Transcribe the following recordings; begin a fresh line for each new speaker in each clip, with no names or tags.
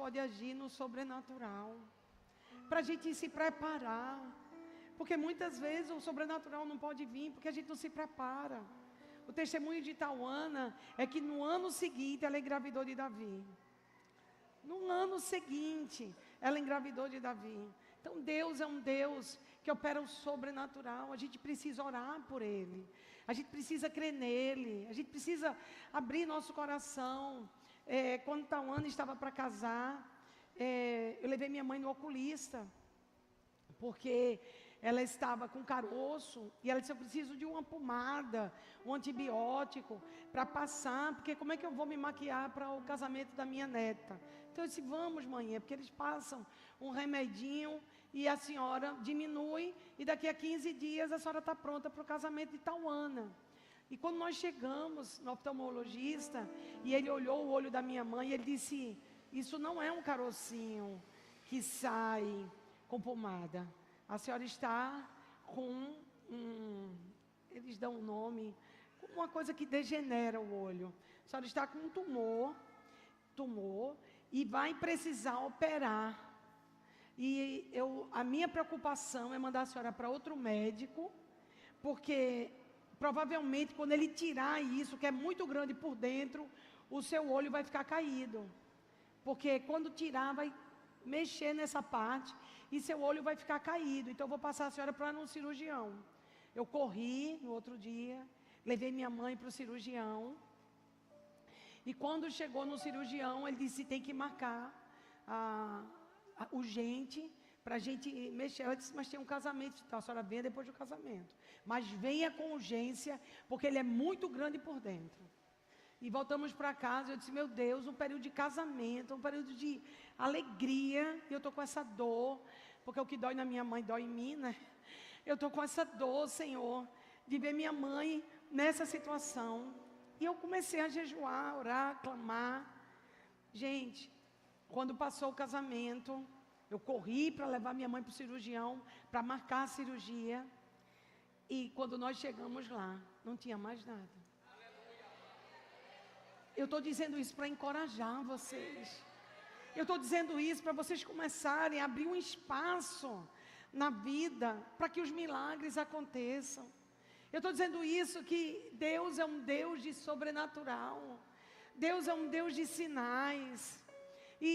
pode agir no sobrenatural, para a gente se preparar, porque muitas vezes o sobrenatural não pode vir, porque a gente não se prepara. O testemunho de Tauana é que no ano seguinte ela engravidou de Davi. No ano seguinte ela engravidou de Davi. Então Deus é um Deus que opera o sobrenatural. A gente precisa orar por Ele, a gente precisa crer nele, a gente precisa abrir nosso coração. Quando Tauana estava para casar, eu levei minha mãe no oculista, porque ela estava com caroço, e ela disse, eu preciso de uma pomada, um antibiótico, para passar, porque como é que eu vou me maquiar para o casamento da minha neta? Então eu disse, vamos mãe, porque eles passam um remedinho, e a senhora diminui, e daqui a 15 dias a senhora está pronta para o casamento de Tauana. E quando nós chegamos no oftalmologista, e ele olhou o olho da minha mãe, ele disse, isso não é um carocinho que sai com pomada. A senhora está com eles dão um nome, uma coisa que degenera o olho. A senhora está com um tumor, e vai precisar operar. E a minha preocupação é mandar a senhora para outro médico, porque provavelmente quando ele tirar isso, que é muito grande por dentro, o seu olho vai ficar caído. Porque quando tirar, vai mexer nessa parte e seu olho vai ficar caído. Então eu vou passar a senhora para um cirurgião. Eu corri no outro dia, levei minha mãe para o cirurgião, e quando chegou no cirurgião, ele disse, tem que marcar urgente para a gente mexer. Eu disse, mas tem um casamento, então a senhora venha depois do casamento, mas venha com urgência, porque ele é muito grande por dentro. E voltamos para casa, eu disse, meu Deus, um período de casamento, um período de alegria, e eu estou com essa dor, porque o que dói na minha mãe, dói em mim, né? Eu estou com essa dor, Senhor, de ver minha mãe nessa situação. E eu comecei a jejuar, orar, clamar. Gente, quando passou o casamento, eu corri para levar minha mãe para o cirurgião, para marcar a cirurgia. E quando nós chegamos lá, não tinha mais nada. Eu estou dizendo isso para encorajar vocês. Eu estou dizendo isso para vocês começarem a abrir um espaço na vida para que os milagres aconteçam. Eu estou dizendo isso, que Deus é um Deus de sobrenatural. Deus é um Deus de sinais. E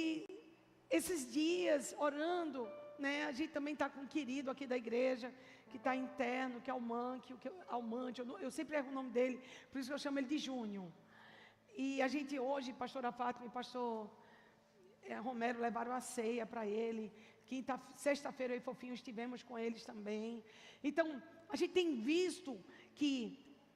esses dias, orando, né, a gente também está com um querido aqui da igreja, que está interno, que é Almante, eu sempre erro o nome dele, por isso que eu chamo ele de Júnior. E a gente hoje, pastora Fátima e pastor Romero levaram a ceia para ele. Sexta-feira eu e Fofinho estivemos com eles também. Então, a gente tem visto que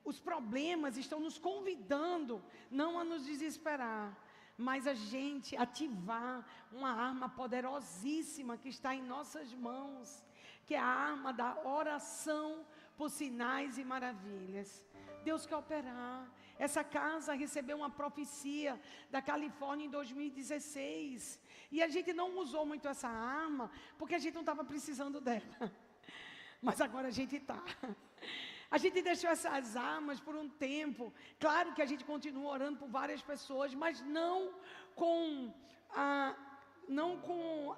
os problemas estão nos convidando não a nos desesperar, mas a gente ativar uma arma poderosíssima que está em nossas mãos, que é a arma da oração por sinais e maravilhas. Deus quer operar. Essa casa recebeu uma profecia da Califórnia em 2016, e a gente não usou muito essa arma, porque a gente não estava precisando dela, mas agora a gente está. A gente deixou essas armas por um tempo. Claro que a gente continua orando por várias pessoas, mas não com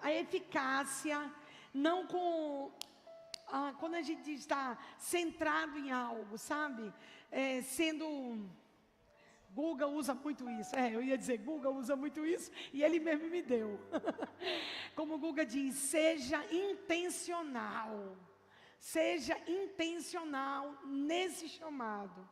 a eficácia, não com... quando a gente está centrado em algo, sabe? Guga usa muito isso. Eu ia dizer, Guga usa muito isso, e ele mesmo me deu. Como Guga diz, seja intencional. Seja intencional nesse chamado.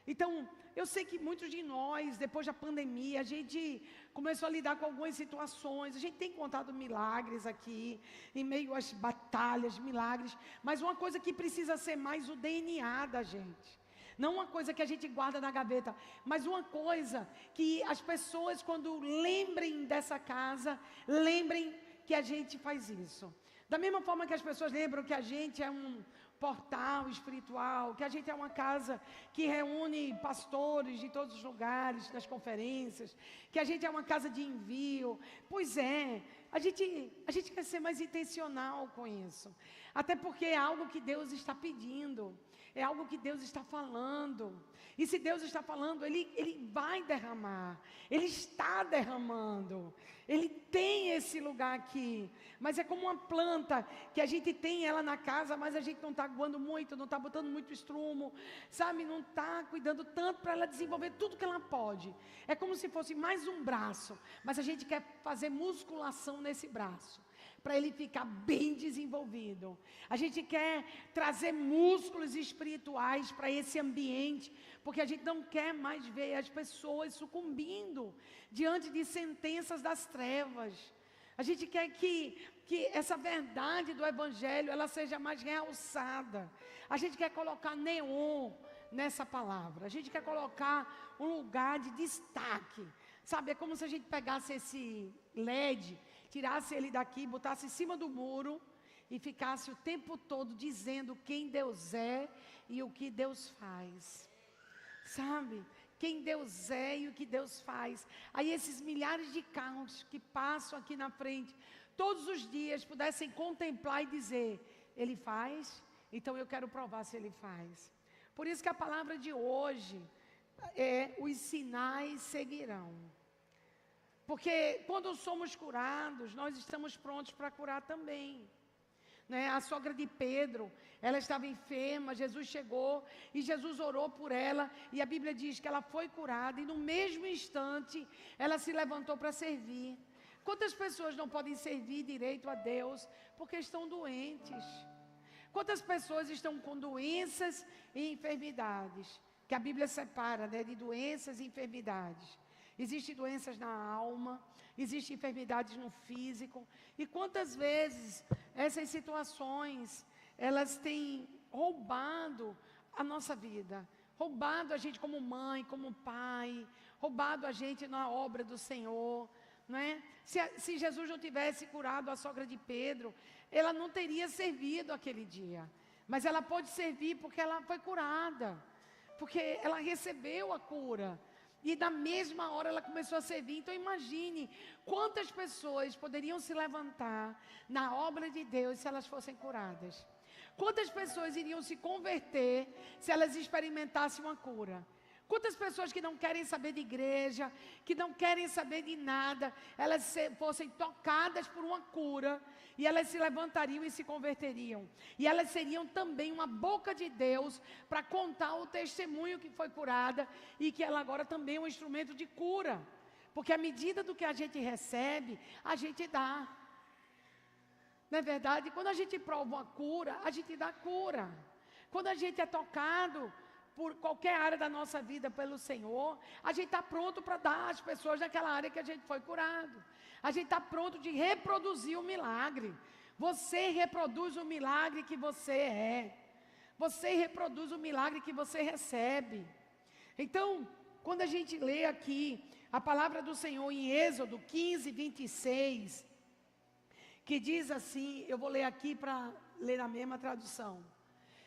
Então, eu sei que muitos de nós, depois da pandemia, a gente começou a lidar com algumas situações. A gente tem contado milagres aqui, em meio às batalhas, milagres. Mas uma coisa que precisa ser mais o DNA da gente. Não uma coisa que a gente guarda na gaveta, mas uma coisa que as pessoas, quando lembrem dessa casa, lembrem que a gente faz isso. Da mesma forma que as pessoas lembram que a gente é um portal espiritual, que a gente é uma casa que reúne pastores de todos os lugares, das conferências, que a gente é uma casa de envio. Pois é, a gente quer ser mais intencional com isso. Até porque é algo que Deus está pedindo. é algo que Deus está falando. E se Deus está falando, Ele vai derramar. Ele está derramando. Ele tem esse lugar aqui. Mas é como uma planta que a gente tem ela na casa, mas a gente não está aguando muito, não está botando muito estrumo, sabe? Não está cuidando tanto para ela desenvolver tudo que ela pode. É como se fosse mais um braço, mas a gente quer fazer musculação nesse braço, para ele ficar bem desenvolvido. A gente quer trazer músculos espirituais para esse ambiente, porque a gente não quer mais ver as pessoas sucumbindo diante de sentenças das trevas. A gente quer que essa verdade do Evangelho, ela seja mais realçada. A gente quer colocar neon nessa palavra. A gente quer colocar um lugar de destaque. Sabe, é como se a gente pegasse esse LED, tirasse ele daqui, botasse em cima do muro e ficasse o tempo todo dizendo quem Deus é e o que Deus faz. Sabe? Quem Deus é e o que Deus faz. Aí esses milhares de carros que passam aqui na frente, todos os dias pudessem contemplar e dizer, Ele faz, então eu quero provar se Ele faz. Por isso que a palavra de hoje é: os sinais seguirão. Porque quando somos curados, nós estamos prontos para curar também. Né? A sogra de Pedro, ela estava enferma, Jesus chegou e Jesus orou por ela, e a Bíblia diz que ela foi curada, e no mesmo instante, ela se levantou para servir. Quantas pessoas não podem servir direito a Deus, porque estão doentes? Quantas pessoas estão com doenças e enfermidades, que a Bíblia separa, né, de doenças e enfermidades. Existem doenças na alma, existem enfermidades no físico. E quantas vezes essas situações, elas têm roubado a nossa vida, roubado a gente como mãe, como pai, roubado a gente na obra do Senhor, não é? Se Jesus não tivesse curado a sogra de Pedro, ela não teria servido aquele dia. Mas ela pode servir porque ela foi curada, porque ela recebeu a cura. E na mesma hora ela começou a servir. Então imagine quantas pessoas poderiam se levantar na obra de Deus se elas fossem curadas. Quantas pessoas iriam se converter se elas experimentassem uma cura. Quantas pessoas que não querem saber de igreja, que não querem saber de nada, elas fossem tocadas por uma cura, e elas se levantariam e se converteriam. E elas seriam também uma boca de Deus para contar o testemunho que foi curada, e que ela agora também é um instrumento de cura. Porque à medida do que a gente recebe, a gente dá. Não é verdade? Quando a gente prova uma cura, a gente dá cura. Quando a gente é tocado por qualquer área da nossa vida pelo Senhor, a gente está pronto para dar às pessoas naquela área que a gente foi curado. A gente está pronto de reproduzir o milagre. Você reproduz o milagre que você é. Você reproduz o milagre que você recebe. Então, quando a gente lê aqui a palavra do Senhor em Êxodo 15, 26, que diz assim, eu vou ler aqui para ler a mesma tradução.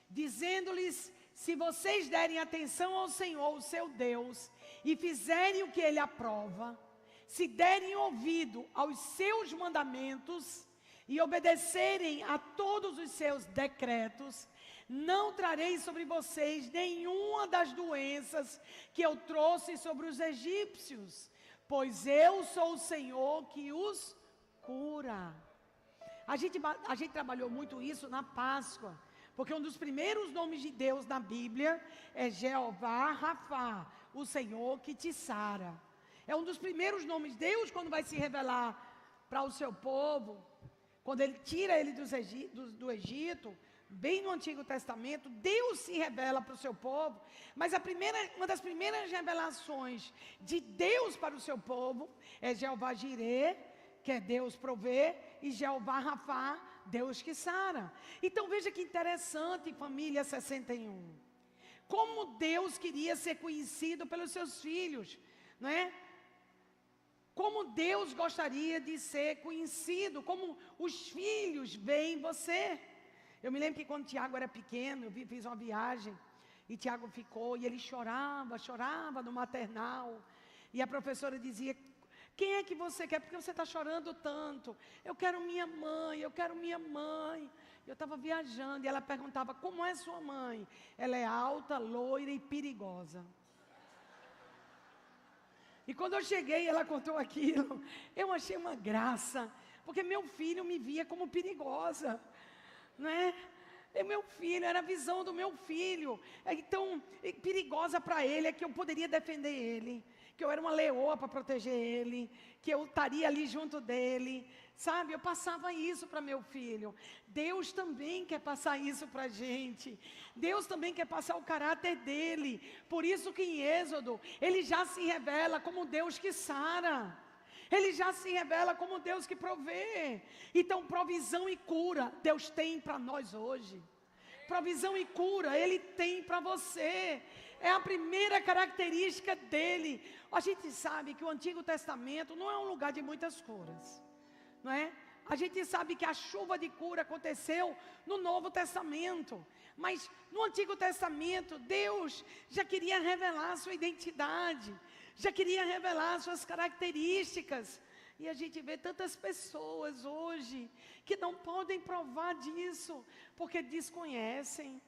Dizendo-lhes: se vocês derem atenção ao Senhor, o seu Deus, e fizerem o que Ele aprova, se derem ouvido aos seus mandamentos e obedecerem a todos os seus decretos, não trarei sobre vocês nenhuma das doenças que eu trouxe sobre os egípcios, pois eu sou o Senhor que os cura. A gente trabalhou muito isso na Páscoa. Porque um dos primeiros nomes de Deus na Bíblia é Jeová Rafá, o Senhor que te sara. É um dos primeiros nomes. Deus, quando vai se revelar para o seu povo, quando Ele tira ele do Egito, bem no Antigo Testamento, Deus se revela para o seu povo. Mas uma das primeiras revelações de Deus para o seu povo é Jeová Jirê, que é Deus prover, e Jeová Rafá, Deus que sara. Então veja que interessante, família 61. Como Deus queria ser conhecido pelos seus filhos, não é? Como Deus gostaria de ser conhecido, como os filhos veem você. Eu me lembro que quando Tiago era pequeno, eu fiz uma viagem, e Tiago ficou, e ele chorava no maternal, e a professora dizia: quem é que você quer? Porque você está chorando tanto? Eu quero minha mãe, eu quero minha mãe. Eu estava viajando e ela perguntava, como é sua mãe? Ela é alta, loira e perigosa. E quando eu cheguei, ela contou aquilo, eu achei uma graça, porque meu filho me via como perigosa, né? E meu filho, era a visão do meu filho, então, perigosa para ele, é que eu poderia defender ele, que eu era uma leoa para proteger ele, que eu estaria ali junto dele, sabe? Eu passava isso para meu filho. Deus também quer passar isso para a gente. Deus também quer passar o caráter dele. Por isso que em Êxodo, ele já se revela como Deus que sara. Ele já se revela como Deus que provê. Então, provisão e cura, Deus tem para nós hoje. Provisão e cura, Ele tem para você. É a primeira característica dEle. A gente sabe que o Antigo Testamento não é um lugar de muitas curas, não é? A gente sabe que a chuva de cura aconteceu no Novo Testamento. Mas no Antigo Testamento, Deus já queria revelar a sua identidade, já queria revelar suas características. E a gente vê tantas pessoas hoje que não podem provar disso, porque desconhecem.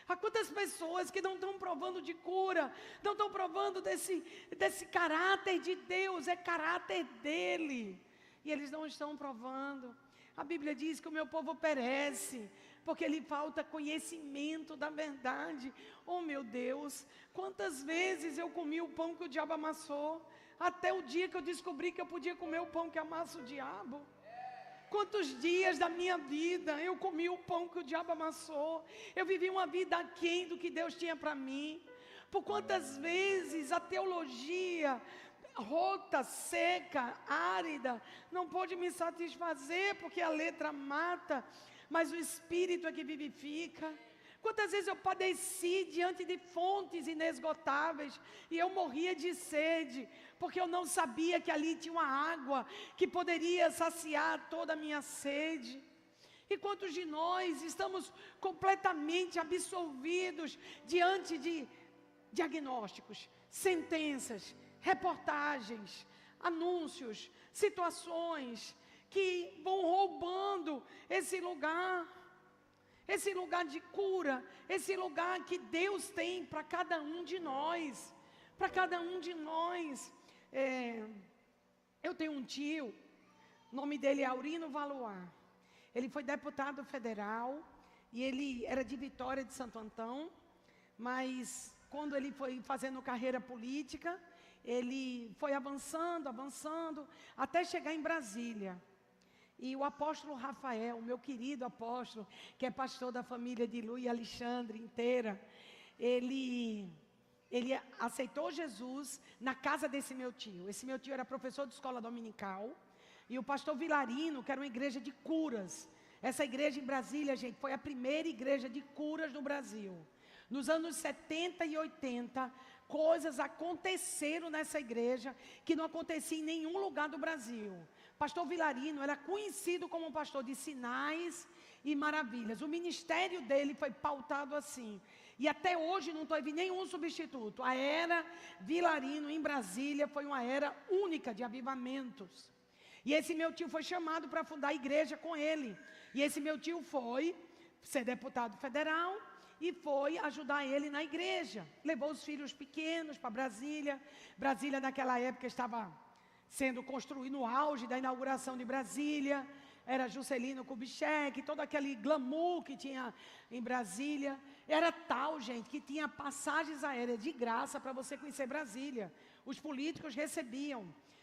Há quantas pessoas que não estão provando de cura, não estão provando desse caráter de Deus, é caráter dEle. E eles não estão provando. A Bíblia diz que o meu povo perece, porque lhe falta conhecimento da verdade. Oh meu Deus, quantas vezes eu comi o pão que o diabo amassou, até o dia que eu descobri que eu podia comer o pão que amassa o diabo. Quantos dias da minha vida eu comi o pão que o diabo amassou, eu vivi uma vida aquém do que Deus tinha para mim. Por quantas vezes a teologia rota, seca, árida, não pôde me satisfazer, porque a letra mata, mas o Espírito é que vivifica. Quantas vezes eu padeci diante de fontes inesgotáveis, e eu morria de sede, porque eu não sabia que ali tinha uma água, que poderia saciar toda a minha sede. E quantos de nós estamos completamente absolvidos diante de diagnósticos, sentenças, reportagens, anúncios, situações que vão roubando esse lugar de cura, esse lugar que Deus tem para cada um de nós, para cada um de nós. Eu tenho um tio, o nome dele é Aurino Valois, ele foi deputado federal, e ele era de Vitória de Santo Antão, mas quando ele foi fazendo carreira política, ele foi avançando, até chegar em Brasília. E o apóstolo Rafael, meu querido apóstolo, que é pastor da família de Lu e Alexandre inteira, ele aceitou Jesus na casa desse meu tio. Esse meu tio era professor de escola dominical, e o pastor Vilarino, que era uma igreja de curas. Essa igreja em Brasília, gente, foi a primeira igreja de curas no Brasil. Nos anos 70 e 80, coisas aconteceram nessa igreja que não acontecia em nenhum lugar do Brasil. Pastor Vilarino era conhecido como um pastor de sinais e maravilhas. O ministério dele foi pautado assim. E até hoje não teve nenhum substituto. A era Vilarino em Brasília foi uma era única de avivamentos. E esse meu tio foi chamado para fundar a igreja com ele. E esse meu tio foi ser deputado federal e foi ajudar ele na igreja. Levou os filhos pequenos para Brasília. Brasília naquela época estava sendo construído no auge da inauguração de Brasília. Era Juscelino Kubitschek, todo aquele glamour que tinha em Brasília. Era tal, gente, que tinha passagens aéreas de graça para você conhecer Brasília. Os políticos recebiam.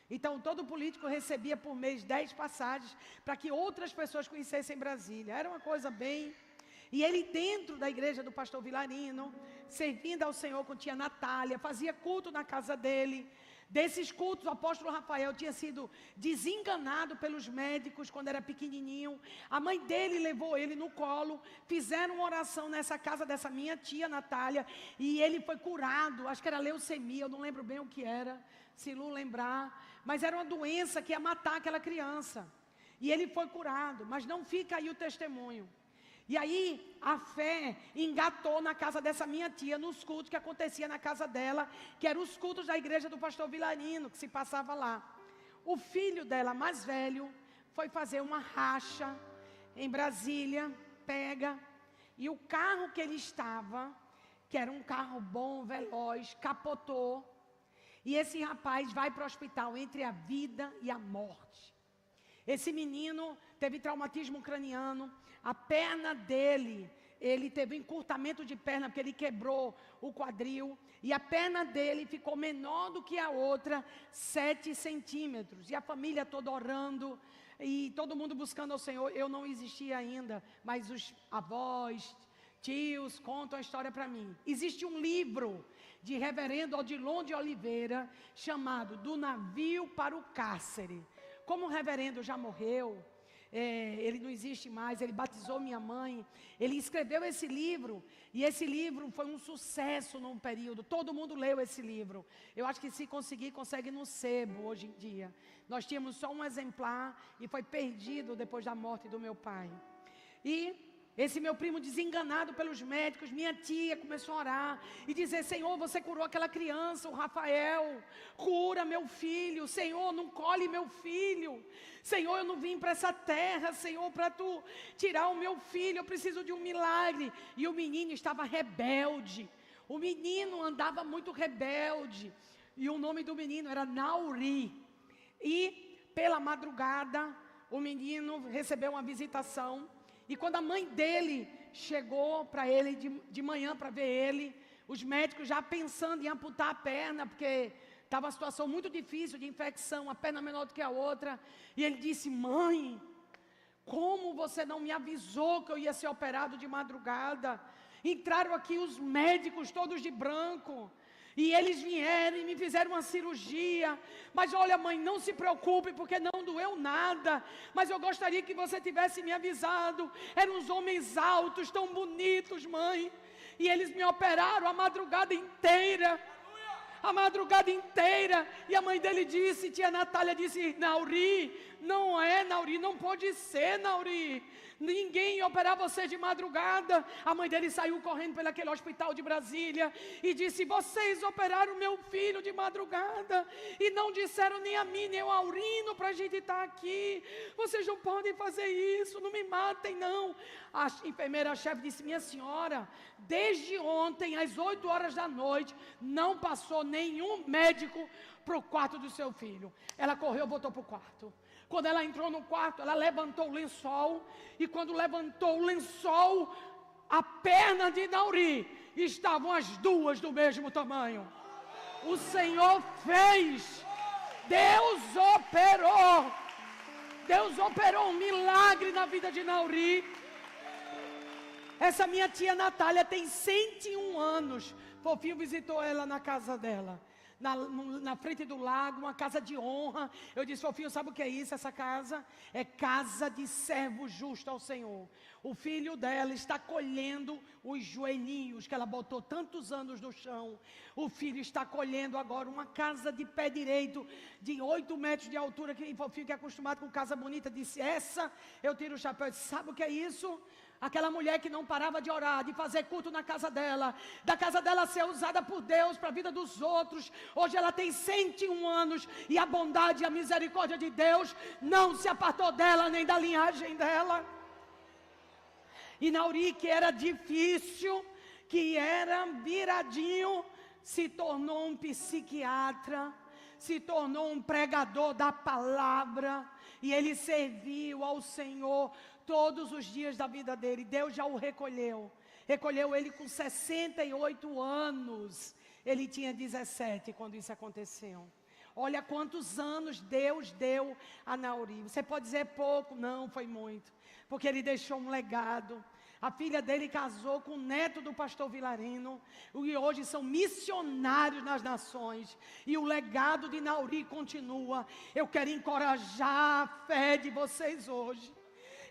Então, todo político recebia por mês 10 passagens para que outras pessoas conhecessem Brasília. Era uma coisa bem... E ele dentro da igreja do pastor Vilarino, servindo ao Senhor com tia Natália, fazia culto na casa dele. Desses cultos, o apóstolo Rafael tinha sido desenganado pelos médicos quando era pequenininho. A mãe dele levou ele no colo, fizeram uma oração nessa casa dessa minha tia Natália, e ele foi curado. Acho que era leucemia, eu não lembro bem o que era, se Lu lembrar. Mas era uma doença que ia matar aquela criança. E ele foi curado, mas não fica aí o testemunho. E aí, a fé engatou na casa dessa minha tia, nos cultos que acontecia na casa dela, que eram os cultos da igreja do pastor Vilarino, que se passava lá. O filho dela, mais velho, foi fazer uma racha em Brasília, pega, e o carro que ele estava, que era um carro bom, veloz, capotou. E esse rapaz vai para o hospital entre a vida e a morte. Esse menino teve traumatismo craniano, a perna dele, ele teve encurtamento de perna, porque ele quebrou o quadril, e a perna dele ficou menor do que a outra, 7 centímetros. E a família toda orando, e todo mundo buscando ao Senhor. Eu não existia ainda, mas os avós, tios contam a história para mim. Existe um livro de reverendo Odilon de Oliveira, chamado Do Navio para o Cárcere. Como o reverendo já morreu, ele não existe mais, ele batizou minha mãe, ele escreveu esse livro, e esse livro foi um sucesso num período, todo mundo leu esse livro. Eu acho que se conseguir, consegue no sebo hoje em dia. Nós tínhamos só um exemplar, e foi perdido depois da morte do meu pai. E esse meu primo, desenganado pelos médicos, minha tia começou a orar e dizer: Senhor, você curou aquela criança, o Rafael, cura meu filho. Senhor, não colhe meu filho. Senhor, eu não vim para essa terra, Senhor, para tu tirar o meu filho, eu preciso de um milagre. E o menino estava rebelde, o menino andava muito rebelde, e o nome do menino era Nauri. E pela madrugada, o menino recebeu uma visitação. E quando a mãe dele chegou para ele de manhã para ver ele, os médicos já pensando em amputar a perna, porque estava uma situação muito difícil de infecção, a perna menor do que a outra. E ele disse: mãe, como você não me avisou que eu ia ser operado de madrugada? Entraram aqui os médicos todos de branco, e eles vieram e me fizeram uma cirurgia. Mas olha, mãe, não se preocupe, porque não doeu nada. Mas eu gostaria que você tivesse me avisado. Eram uns homens altos, tão bonitos, mãe. E eles me operaram a madrugada inteira. A madrugada inteira. E a mãe dele disse, tia Natália disse: Nauri, não é, Nauri, não pode ser, Nauri. Ninguém ia operar você de madrugada. A mãe dele saiu correndo pelo aquele hospital de Brasília e disse: vocês operaram meu filho de madrugada e não disseram nem a mim, nem ao Aurino para a gente estar aqui. Vocês não podem fazer isso, não me matem não. A enfermeira-chefe disse: minha senhora, desde ontem às 8 horas da noite não passou nenhum médico para o quarto do seu filho. Ela correu, voltou para o quarto. Quando ela entrou no quarto, ela levantou o lençol, e quando levantou o lençol, a perna de Nauri estavam as duas do mesmo tamanho. O Senhor fez, Deus operou um milagre na vida de Nauri. Essa minha tia Natália tem 101 anos, Fofinho visitou ela na casa dela. Na frente do lago, uma casa de honra. Eu disse: Fofinho, sabe o que é isso? Essa casa é casa de servo justo ao Senhor. O filho dela está colhendo os joelhinhos que ela botou tantos anos no chão. O filho está colhendo agora uma casa de pé direito, de 8 metros de altura, que Fofinho, que é acostumado com casa bonita, disse: essa eu tiro o chapéu. Eu disse: sabe o que é isso? Aquela mulher que não parava de orar, de fazer culto na casa dela, da casa dela ser usada por Deus para a vida dos outros. Hoje ela tem 101 anos e a bondade e a misericórdia de Deus não se apartou dela, nem da linhagem dela. E Nauri, que era difícil, que era viradinho, se tornou um psiquiatra, se tornou um pregador da palavra, e ele serviu ao Senhor todos os dias da vida dele. Deus já o recolheu ele com 68 anos, ele tinha 17 quando isso aconteceu. Olha quantos anos Deus deu a Nauri. Você pode dizer pouco, não, foi muito, porque ele deixou um legado. A filha dele casou com o neto do pastor Vilarino, e hoje são missionários nas nações, e o legado de Nauri continua. Eu quero encorajar a fé de vocês hoje.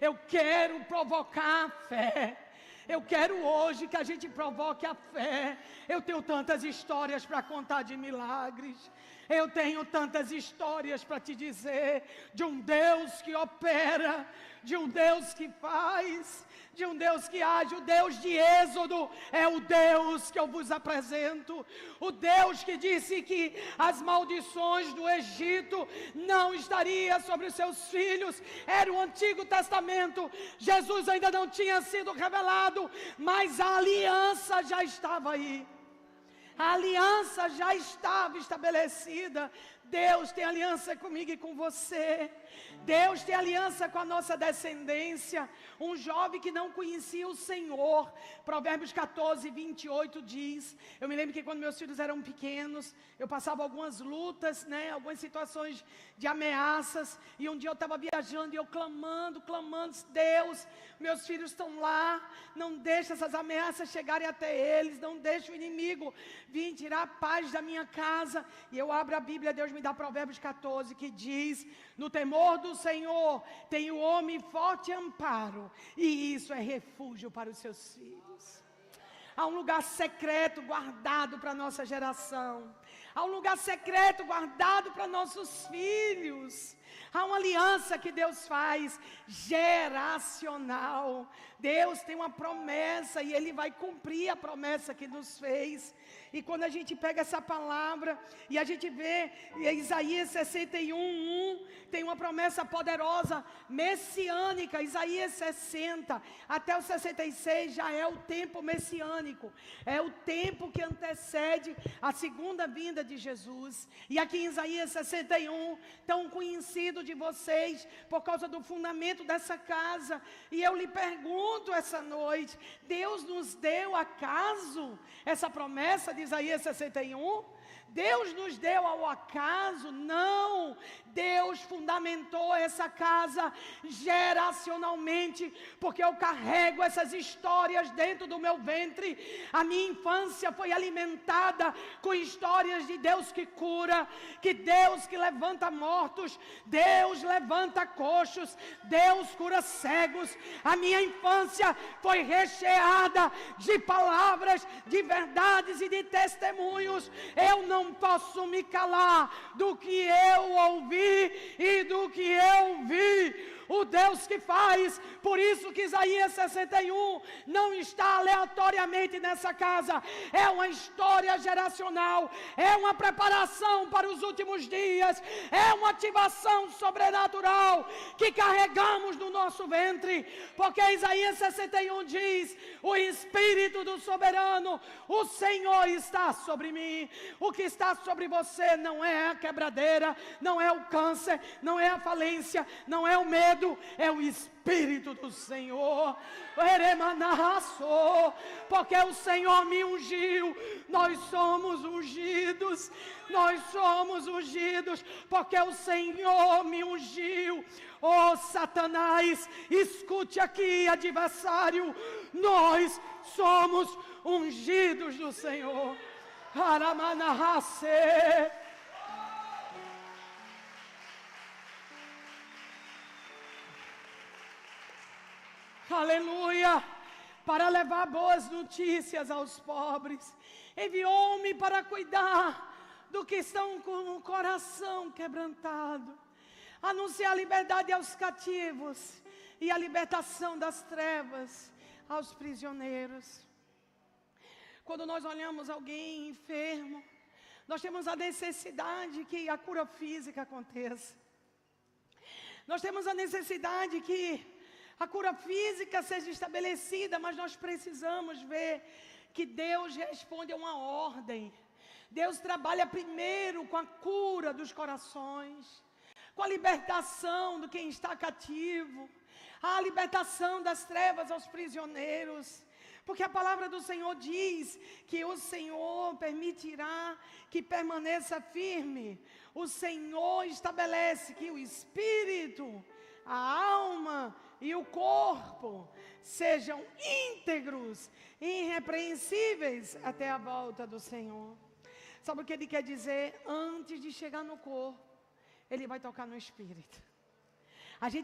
Eu quero provocar a fé. Eu quero hoje que a gente provoque a fé. Eu tenho tantas histórias para contar de milagres. Eu tenho tantas histórias para te dizer, de um Deus que opera, de um Deus que faz, de um Deus que age. O Deus de Êxodo é o Deus que eu vos apresento. O Deus que disse que as maldições do Egito não estariam sobre os seus filhos. Era o Antigo Testamento. Jesus ainda não tinha sido revelado, mas a aliança já estava aí. A aliança já estava estabelecida. Deus tem aliança comigo e com você. Deus tem aliança com a nossa descendência. Um jovem que não conhecia o Senhor, Provérbios 14, 28 diz, eu me lembro que quando meus filhos eram pequenos, eu passava algumas lutas, algumas situações de ameaças, e um dia eu estava viajando e eu clamando, Deus, meus filhos estão lá, não deixa essas ameaças chegarem até eles, não deixa o inimigo vir tirar a paz da minha casa. E eu abro a Bíblia, Deus me dá Provérbios 14, que diz: no temor do Senhor tem o homem forte amparo, e isso é refúgio para os seus filhos. Há um lugar secreto guardado para a nossa geração. Há um lugar secreto guardado para nossos filhos. Há uma aliança que Deus faz, geracional. Deus tem uma promessa e Ele vai cumprir a promessa que nos fez. E quando a gente pega essa palavra e a gente vê Isaías 61:1, tem uma promessa poderosa, messiânica. Isaías 60 até o 66 já é o tempo messiânico. É o tempo que antecede a segunda vinda de Jesus. E aqui em Isaías 61, tão conhecido de vocês por causa do fundamento dessa casa. E eu lhe pergunto essa noite, Deus nos deu acaso essa promessa de Isaías 61? Deus nos deu ao acaso? Não. Deus fundamentou essa casa geracionalmente, porque eu carrego essas histórias dentro do meu ventre. A minha infância foi alimentada com histórias de Deus que cura, que Deus que levanta mortos, Deus levanta coxos, Deus cura cegos. A minha infância foi recheada de palavras, de verdades e de testemunhos. Eu não posso me calar do que eu ouvi e do que eu vi. O Deus que faz. Por isso que Isaías 61 não está aleatoriamente nessa casa. É uma história geracional. É uma preparação para os últimos dias. É uma ativação sobrenatural que carregamos no nosso ventre. Porque Isaías 61 diz: o Espírito do Soberano, o Senhor está sobre mim. O que está sobre você não é a quebradeira, não é o câncer, não é a falência, não é o medo. É o Espírito do Senhor. Porque o Senhor me ungiu. Nós somos ungidos. Nós somos ungidos porque o Senhor me ungiu. Oh, Satanás, escute aqui, adversário. Nós somos ungidos do Senhor. Aramanahase. Aleluia, para levar boas notícias aos pobres. Enviou-me para cuidar do que estão com o coração quebrantado, anunciar a liberdade aos cativos e a libertação das trevas aos prisioneiros. Quando nós olhamos alguém enfermo, nós temos a necessidade que a cura física aconteça. Nós temos a necessidade que a cura física seja estabelecida, mas nós precisamos ver que Deus responde a uma ordem. Deus trabalha primeiro com a cura dos corações, com a libertação de quem está cativo, a libertação das trevas aos prisioneiros. Porque a palavra do Senhor diz que o Senhor permitirá que permaneça firme. O Senhor estabelece que o espírito, a alma e o corpo sejam íntegros e irrepreensíveis até a volta do Senhor. Sabe o que ele quer dizer? Antes de chegar no corpo, ele vai tocar no espírito.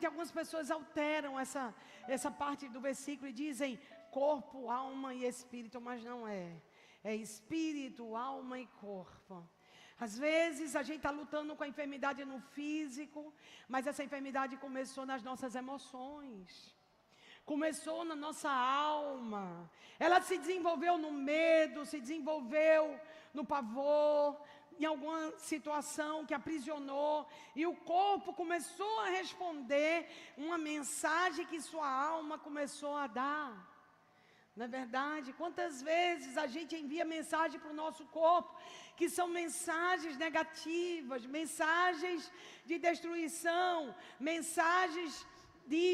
Algumas pessoas alteram essa parte do versículo e dizem corpo, alma e espírito, mas não é. É espírito, alma e corpo. Às vezes a gente está lutando com a enfermidade no físico, mas essa enfermidade começou nas nossas emoções. Começou na nossa alma. Ela se desenvolveu no medo, se desenvolveu no pavor, em alguma situação que aprisionou, e o corpo começou a responder uma mensagem que sua alma começou a dar. Não é verdade? Quantas vezes a gente envia mensagem para o nosso corpo, que são mensagens negativas, mensagens de destruição, mensagens de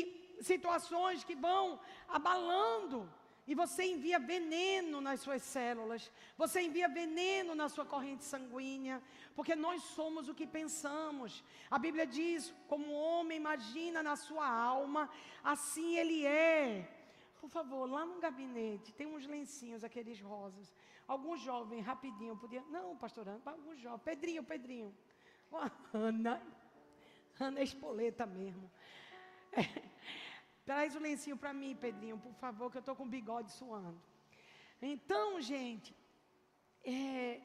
situações que vão abalando. E você envia veneno nas suas células, você envia veneno na sua corrente sanguínea, porque nós somos o que pensamos. A Bíblia diz, como o homem imagina na sua alma, assim ele é. Por favor, lá no gabinete, tem uns lencinhos, aqueles rosas. Algum jovem, rapidinho, podia... Não, pastor Ana, algum jovem. Pedrinho. Ana é espoleta mesmo. Traz o lencinho para mim, Pedrinho, por favor, que eu estou com o bigode suando. Então, gente,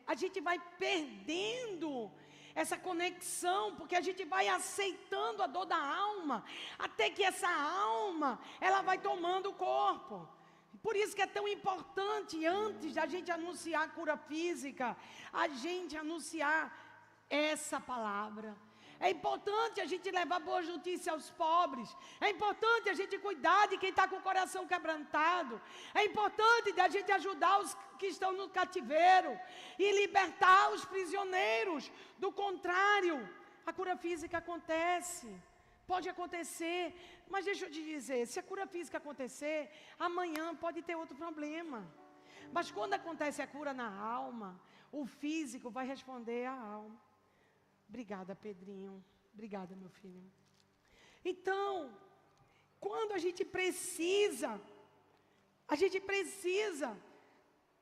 a gente vai perdendo essa conexão, porque a gente vai aceitando a dor da alma, até que essa alma, ela vai tomando o corpo. Por isso que é tão importante, antes da gente anunciar a cura física, a gente anunciar essa palavra. É importante a gente levar boas notícias aos pobres. É importante a gente cuidar de quem está com o coração quebrantado. É importante a gente ajudar os que estão no cativeiro e libertar os prisioneiros. Do contrário, a cura física acontece. Pode acontecer, mas deixa eu te dizer, se a cura física acontecer, amanhã pode ter outro problema. Mas quando acontece a cura na alma, o físico vai responder à alma. Obrigada, Pedrinho. Obrigada, meu filho. Então, quando a gente precisa,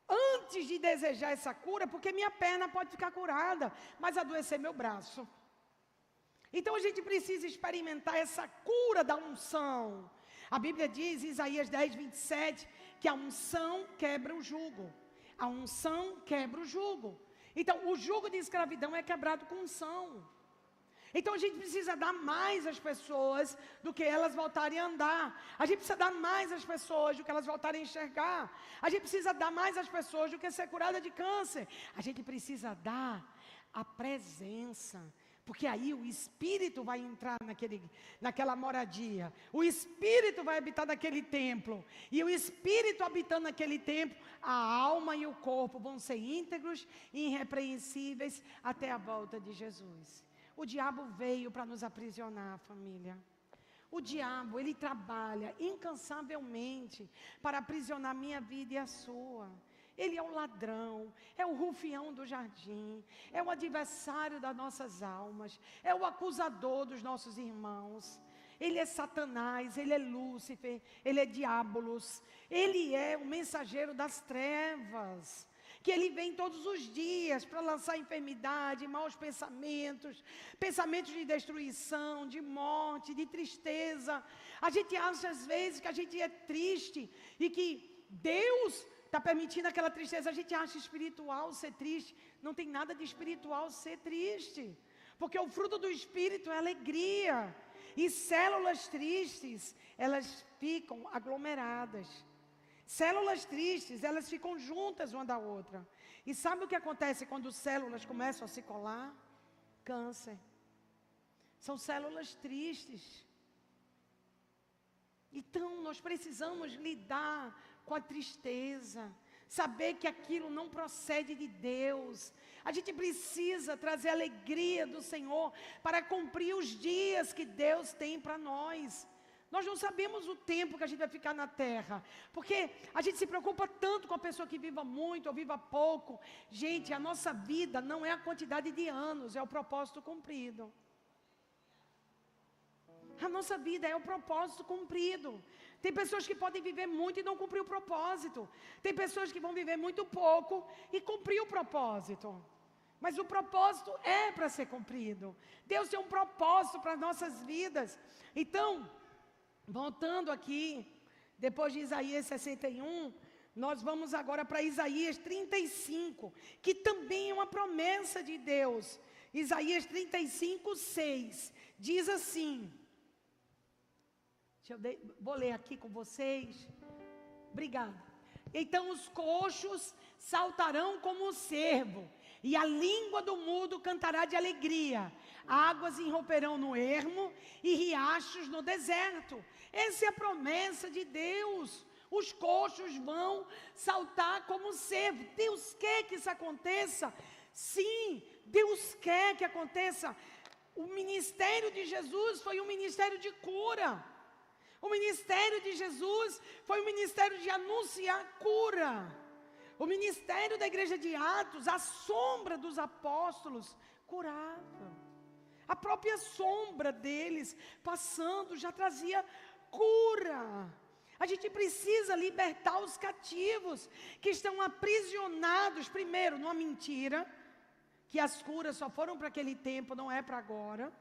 antes de desejar essa cura, porque minha perna pode ficar curada, mas adoecer meu braço. Então a gente precisa experimentar essa cura da unção. A Bíblia diz, em Isaías 10, 27, que a unção quebra o jugo. A unção quebra o jugo. Então, o jugo de escravidão é quebrado com unção. Então, a gente precisa dar mais às pessoas do que elas voltarem a andar. A gente precisa dar mais às pessoas do que elas voltarem a enxergar. A gente precisa dar mais às pessoas do que ser curada de câncer. A gente precisa dar a presença. Porque aí o Espírito vai entrar naquela moradia. O Espírito vai habitar naquele templo. E o Espírito habitando naquele templo, a alma e o corpo vão ser íntegros e irrepreensíveis até a volta de Jesus. O diabo veio para nos aprisionar, família. O diabo, ele trabalha incansavelmente para aprisionar minha vida e a sua. Ele é o ladrão, é o rufião do jardim, é o adversário das nossas almas, é o acusador dos nossos irmãos. Ele é Satanás, ele é Lúcifer, ele é Diabolos, ele é o mensageiro das trevas, que ele vem todos os dias para lançar enfermidade, maus pensamentos, pensamentos de destruição, de morte, de tristeza. A gente acha às vezes que a gente é triste e que Deus está permitindo aquela tristeza. A gente acha espiritual ser triste. Não tem nada de espiritual ser triste, porque o fruto do Espírito é alegria. E células tristes, elas ficam aglomeradas. Células tristes, elas ficam juntas uma da outra. E sabe o que acontece quando células começam a se colar? Câncer. São células tristes. Então, nós precisamos lidar com a tristeza, saber que aquilo não procede de Deus. A gente precisa trazer a alegria do Senhor para cumprir os dias que Deus tem para nós. Nós não sabemos o tempo que a gente vai ficar na terra, porque a gente se preocupa tanto com a pessoa que viva muito ou viva pouco. Gente, a nossa vida não é a quantidade de anos, é o propósito cumprido. A nossa vida é o propósito cumprido. Tem pessoas que podem viver muito e não cumprir o propósito. Tem pessoas que vão viver muito pouco e cumprir o propósito. Mas o propósito é para ser cumprido. Deus tem um propósito para as nossas vidas. Então, voltando aqui, depois de Isaías 61, Nós vamos agora para Isaías 35, que também é uma promessa de Deus. Isaías 35, 6, diz assim, vou ler aqui com vocês, obrigada. Então os coxos saltarão como o cervo, e a língua do mudo cantará de alegria, águas irromperão no ermo, e riachos no deserto. Essa é a promessa de Deus. Os coxos vão saltar como cervo. Deus quer que isso aconteça. Sim, Deus quer que aconteça. O ministério de Jesus foi um ministério de cura. O ministério de Jesus foi um ministério de anunciar cura. O ministério da igreja de Atos, a sombra dos apóstolos, curava. A própria sombra deles passando já trazia cura. A gente precisa libertar os cativos que estão aprisionados, primeiro, numa mentira, que as curas só foram para aquele tempo, não é para agora.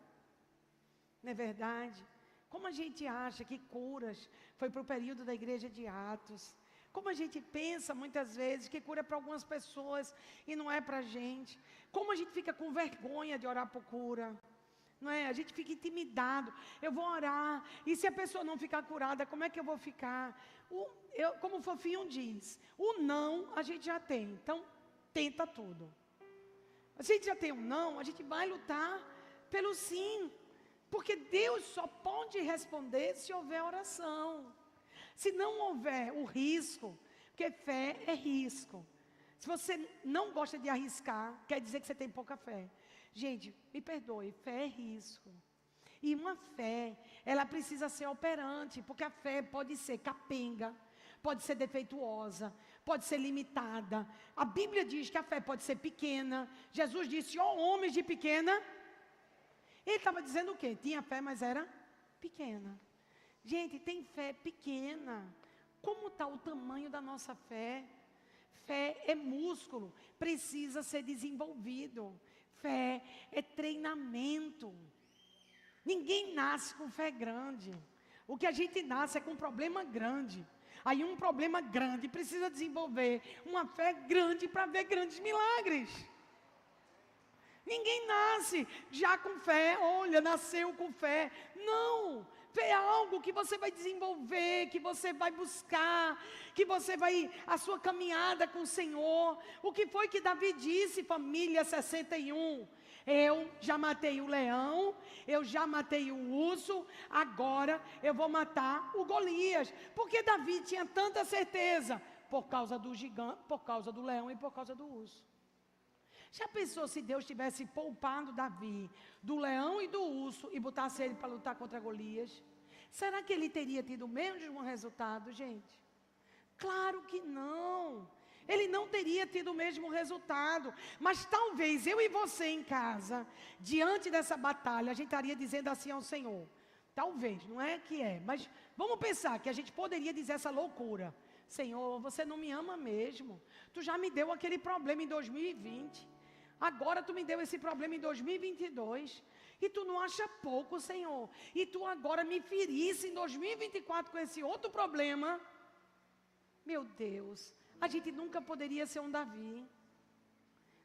Não é verdade? Como a gente acha que curas foi para o período da igreja de Atos? Como a gente pensa muitas vezes que cura é para algumas pessoas e não é para a gente? Como a gente fica com vergonha de orar por cura? Não é? A gente fica intimidado. Eu vou orar, e se a pessoa não ficar curada, como é que eu vou ficar? Como o Fofinho diz, o não a gente já tem, então tenta tudo. Se a gente já tem um não, a gente vai lutar pelo sim, porque Deus só pode responder se houver oração. Se não houver o risco, porque fé é risco. Se você não gosta de arriscar, quer dizer que você tem pouca fé. Gente, me perdoe, fé é risco. E uma fé, ela precisa ser operante, porque a fé pode ser capenga, pode ser defeituosa, pode ser limitada. A Bíblia diz que a fé pode ser pequena. Jesus disse, ó homens de pequena. Ele estava dizendo o quê? Tinha fé, mas era pequena. Gente, tem fé pequena. Como está o tamanho da nossa fé? Fé é músculo, precisa ser desenvolvido. Fé é treinamento. Ninguém nasce com fé grande. O que a gente nasce é com um problema grande. Aí um problema grande precisa desenvolver uma fé grande para ver grandes milagres. Ninguém nasce já com fé, olha, nasceu com fé. Não, fé é algo que você vai desenvolver, que você vai buscar, que você vai, a sua caminhada com o Senhor. O que foi que Davi disse, família 61? Eu já matei o leão, eu já matei o urso, agora eu vou matar o Golias. Porque Davi tinha tanta certeza? Por causa do gigante, por causa do leão e por causa do urso. Já pensou se Deus tivesse poupado Davi do leão e do urso e botasse ele para lutar contra Golias? Será que ele teria tido o mesmo resultado, gente? Claro que não. Ele não teria tido o mesmo resultado. Mas talvez eu e você em casa, diante dessa batalha, a gente estaria dizendo assim ao Senhor. Talvez, não é que é, mas vamos pensar que a gente poderia dizer essa loucura. Senhor, você não me ama mesmo. Tu já me deu aquele problema em 2020. Agora tu me deu esse problema em 2022. E tu não acha pouco, Senhor. E tu agora me ferisse em 2024 com esse outro problema. Meu Deus, a gente nunca poderia ser um Davi.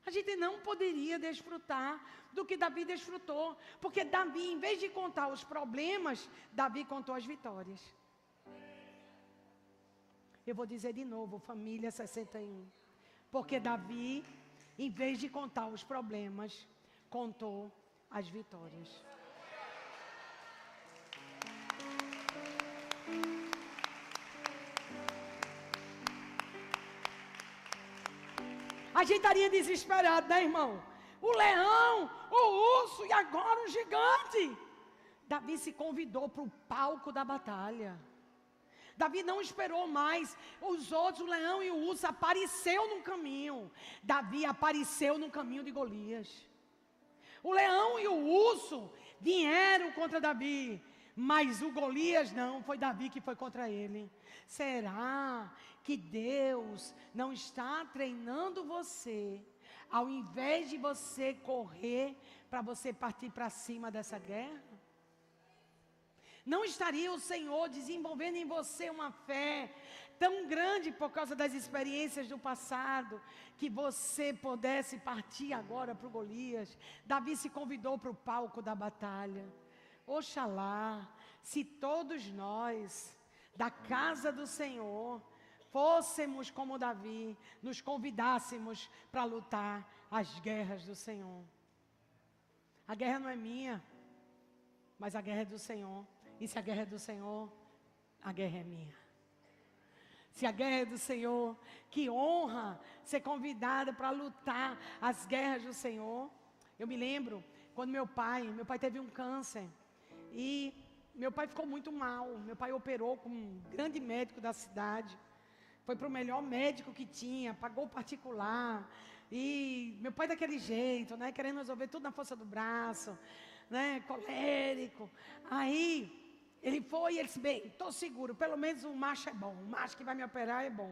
A gente não poderia desfrutar do que Davi desfrutou. Porque Davi, em vez de contar os problemas, Davi contou as vitórias. Eu vou dizer de novo, família 61. Porque Davi, em vez de contar os problemas, contou as vitórias. A gente estaria desesperado, né, irmão? O leão, o urso e agora o gigante. Davi se convidou para o palco da batalha. Davi não esperou mais. Os outros, o leão e o urso, apareceu no caminho. Davi apareceu no caminho de Golias. O leão e o urso vieram contra Davi. Mas o Golias não, foi Davi que foi contra ele. Será que Deus não está treinando você, ao invés de você correr, para você partir para cima dessa guerra? Não estaria o Senhor desenvolvendo em você uma fé tão grande por causa das experiências do passado, que você pudesse partir agora para o Golias. Davi se convidou para o palco da batalha. Oxalá, se todos nós, da casa do Senhor, fôssemos como Davi, nos convidássemos para lutar as guerras do Senhor. A guerra não é minha, mas a guerra é do Senhor. E se a guerra é do Senhor, a guerra é minha. Se a guerra é do Senhor, que honra ser convidada para lutar as guerras do Senhor. Eu me lembro quando meu pai teve um câncer. E meu pai ficou muito mal. Meu pai operou com um grande médico da cidade. Foi para o melhor médico que tinha, pagou particular. E meu pai daquele jeito, né, querendo resolver tudo na força do braço, né, colérico. Aí ele foi e ele disse, bem, estou seguro, pelo menos o macho é bom, o macho que vai me operar é bom.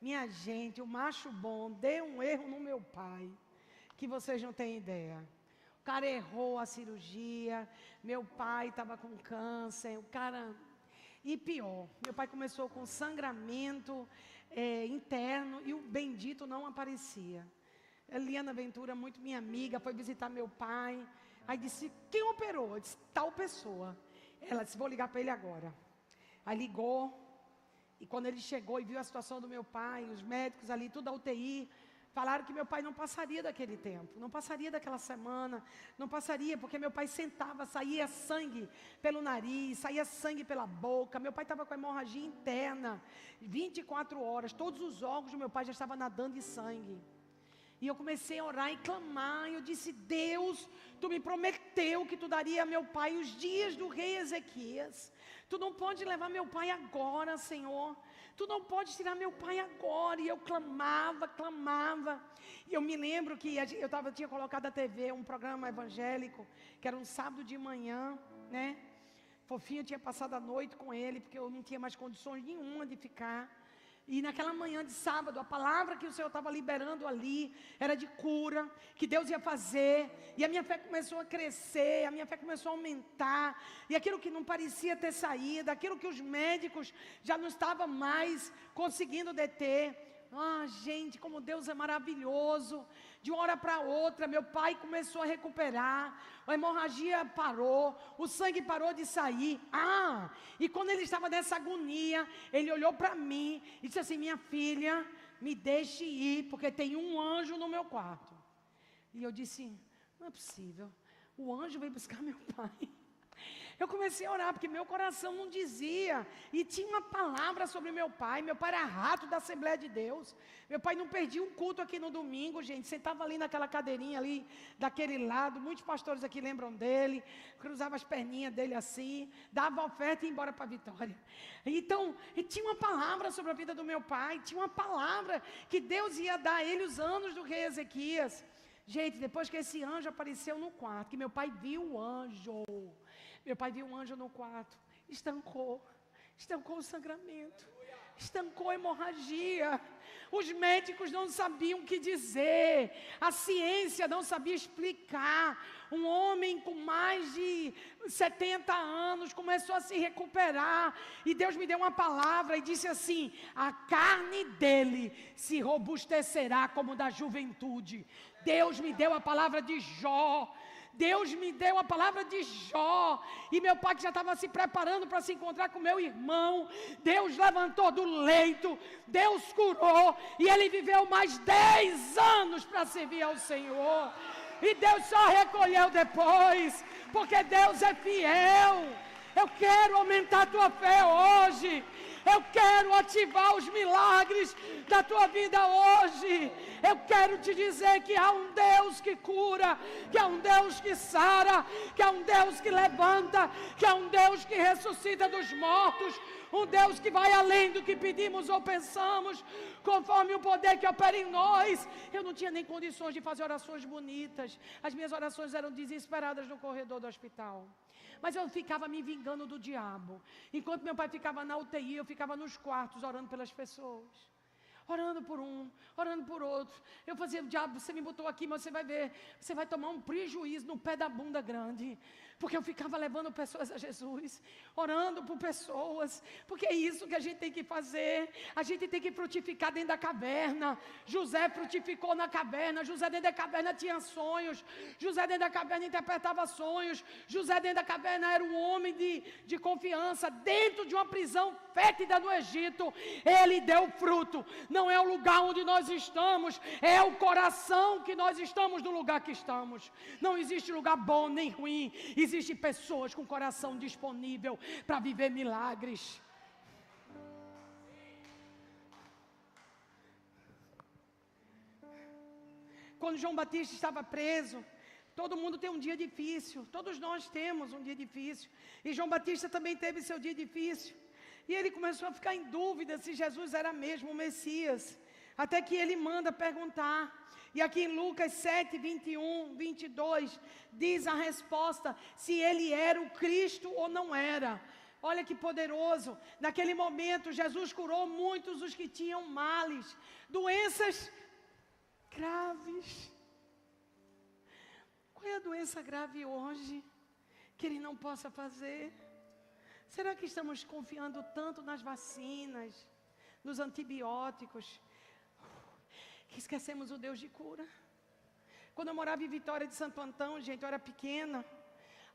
Minha gente, o macho bom deu um erro no meu pai, que vocês não têm ideia. O cara errou a cirurgia, meu pai estava com câncer, o cara... E pior, meu pai começou com sangramento interno e o bendito não aparecia. Eliana Ventura, muito minha amiga, foi visitar meu pai. Aí disse, quem operou? Eu disse, tal pessoa. Ela disse, vou ligar para ele agora. Aí ligou, e quando ele chegou e viu a situação do meu pai, os médicos ali, tudo a UTI, falaram que meu pai não passaria daquele tempo, não passaria daquela semana, não passaria, porque meu pai sentava, saía sangue pelo nariz, saía sangue pela boca, meu pai estava com hemorragia interna, 24 horas, todos os órgãos do meu pai já estavam nadando de sangue. E eu comecei a orar e clamar, e eu disse, Deus, Tu me prometeu que Tu daria a meu pai os dias do rei Ezequias. Tu não pode levar meu pai agora, Senhor. Tu não pode tirar meu pai agora. E eu clamava. E eu me lembro que eu tinha colocado na TV um programa evangélico, que era um sábado de manhã, né? Fofinho tinha passado a noite com ele, porque eu não tinha mais condições nenhuma de ficar. E naquela manhã de sábado, a palavra que o Senhor estava liberando ali era de cura, que Deus ia fazer. E a minha fé começou a crescer, a minha fé começou a aumentar. E aquilo que não parecia ter saída, aquilo que os médicos já não estavam mais conseguindo deter. Ah, gente, como Deus é maravilhoso. De uma hora para outra, meu pai começou a recuperar, a hemorragia parou, o sangue parou de sair. E quando ele estava nessa agonia, ele olhou para mim e disse assim, minha filha, me deixe ir, porque tem um anjo no meu quarto. E eu disse, não é possível, o anjo veio buscar meu pai. Eu comecei a orar, porque meu coração não dizia. E tinha uma palavra sobre meu pai. Meu pai era rato da Assembleia de Deus. Meu pai não perdia um culto aqui no domingo, gente. Sentava ali naquela cadeirinha ali, daquele lado. Muitos pastores aqui lembram dele. Cruzava as perninhas dele assim. Dava a oferta e ia embora para a vitória. Então, tinha uma palavra sobre a vida do meu pai. Tinha uma palavra que Deus ia dar a ele os anos do rei Ezequias. Gente, depois que esse anjo apareceu no quarto, que meu pai viu o anjo... Meu pai viu um anjo no quarto, estancou o sangramento, estancou a hemorragia. Os médicos não sabiam o que dizer, a ciência não sabia explicar. Um homem com mais de 70 anos começou a se recuperar. E Deus me deu uma palavra e disse assim, a carne dele se robustecerá como da juventude. Deus me deu a palavra de Jó. Deus me deu a palavra de Jó, e meu pai que já estava se preparando para se encontrar com meu irmão, Deus levantou do leito, Deus curou, e ele viveu mais 10 anos para servir ao Senhor, e Deus só recolheu depois, porque Deus é fiel. Eu quero aumentar a tua fé hoje. Eu quero ativar os milagres da tua vida hoje. Eu quero te dizer que há um Deus que cura, que há um Deus que sara, que há um Deus que levanta, que há um Deus que ressuscita dos mortos, um Deus que vai além do que pedimos ou pensamos, conforme o poder que opera em nós. Eu não tinha nem condições de fazer orações bonitas. As minhas orações eram desesperadas no corredor do hospital. Mas eu ficava me vingando do diabo. Enquanto meu pai ficava na UTI, eu ficava nos quartos orando pelas pessoas. orando por um, orando por outro. Eu fazia, diabo, você me botou aqui, mas você vai ver, você vai tomar um prejuízo no pé da bunda grande. Porque eu ficava levando pessoas a Jesus, orando por pessoas, porque é isso que a gente tem que fazer. A gente tem que frutificar dentro da caverna. José frutificou na caverna. José dentro da caverna tinha sonhos. José dentro da caverna interpretava sonhos. José dentro da caverna era um homem de confiança. Dentro de uma prisão fétida no Egito, ele deu fruto. Não é o lugar onde nós estamos, é o coração que nós estamos no lugar que estamos. Não existe lugar bom nem ruim. Existem pessoas com coração disponível para viver milagres. Quando João Batista estava preso, todo mundo tem um dia difícil. Todos nós temos um dia difícil. E João Batista também teve seu dia difícil. E ele começou a ficar em dúvida se Jesus era mesmo o Messias. Até que ele manda perguntar. E aqui em Lucas 7, 21, 22, diz a resposta, se ele era o Cristo ou não era. Olha que poderoso. Naquele momento, Jesus curou muitos os que tinham males, doenças graves. Qual é a doença grave hoje que ele não possa fazer? Será que estamos confiando tanto nas vacinas, nos antibióticos, que esquecemos o Deus de cura? Quando eu morava em Vitória de Santo Antão, gente, eu era pequena.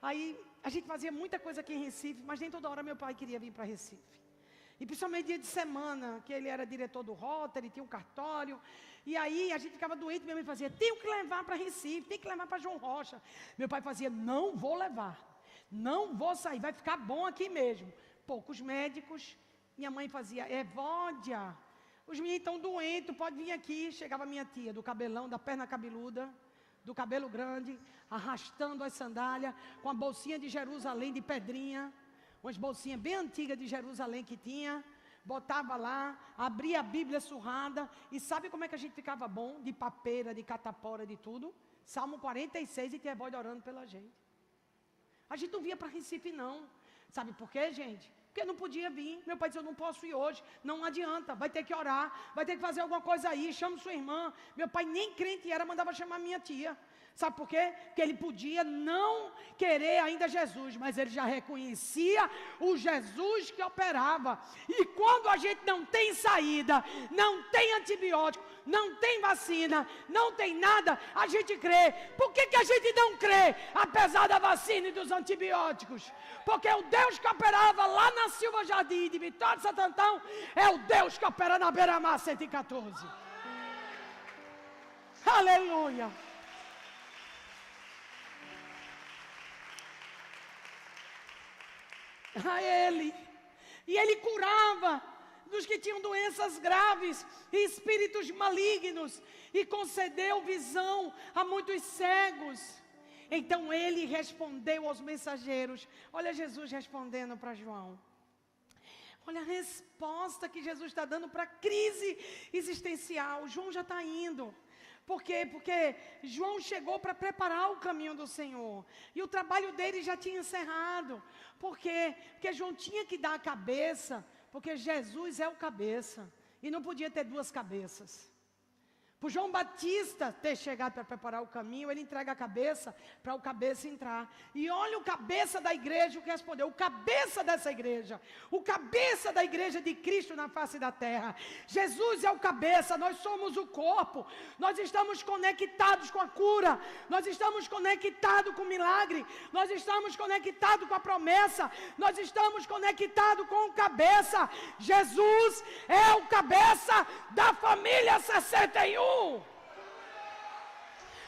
Aí a gente fazia muita coisa aqui em Recife, mas nem toda hora meu pai queria vir para Recife. E principalmente dia de semana, que ele era diretor do Rotary, tinha um cartório. E aí a gente ficava doente, minha mãe fazia, tem que levar para Recife, tem que levar para João Rocha. Meu pai fazia, não vou levar, não vou sair, vai ficar bom aqui mesmo. Poucos médicos, minha mãe fazia, Evódia, os meninos estão doentes, pode vir aqui. Chegava minha tia, do cabelão, da perna cabeluda, do cabelo grande, arrastando as sandálias, com a bolsinha de Jerusalém de pedrinha, umas bolsinhas bem antigas de Jerusalém que tinha, botava lá, abria a Bíblia surrada, e sabe como é que a gente ficava bom? De papeira, de catapora, de tudo. Salmo 46 e tinha voz orando pela gente. A gente não via para Recife não. Sabe por quê, gente? Porque não podia vir. Meu pai disse, eu não posso ir hoje. Não adianta, vai ter que orar, vai ter que fazer alguma coisa aí, chama sua irmã. Meu pai nem crente era, mandava chamar minha tia. Sabe por quê? Porque ele podia não querer ainda Jesus, mas ele já reconhecia o Jesus que operava. E quando a gente não tem saída, não tem antibiótico, não tem vacina, não tem nada, a gente crê. Por que a gente não crê, apesar da vacina e dos antibióticos? Porque o Deus que operava lá na Silva Jardim de Vitória de Santo Antão é o Deus que opera na Beira-Mar 114. Aleluia! A ele, e ele curava dos que tinham doenças graves e espíritos malignos, e concedeu visão a muitos cegos. Então ele respondeu aos mensageiros. Olha Jesus respondendo para João. Olha a resposta que Jesus está dando para a crise existencial. João já está indo. Por quê? Porque João chegou para preparar o caminho do Senhor. E o trabalho dele já tinha encerrado. Por quê? Porque João tinha que dar a cabeça. Porque Jesus é o cabeça. E não podia ter duas cabeças. Por João Batista ter chegado para preparar o caminho, ele entrega a cabeça para o cabeça entrar. E olha o cabeça da igreja o que respondeu. O cabeça dessa igreja. O cabeça da igreja de Cristo na face da terra. Jesus é o cabeça, nós somos o corpo. Nós estamos conectados com a cura. Nós estamos conectados com o milagre. Nós estamos conectados com a promessa. Nós estamos conectados com o cabeça. Jesus é o cabeça da família 61.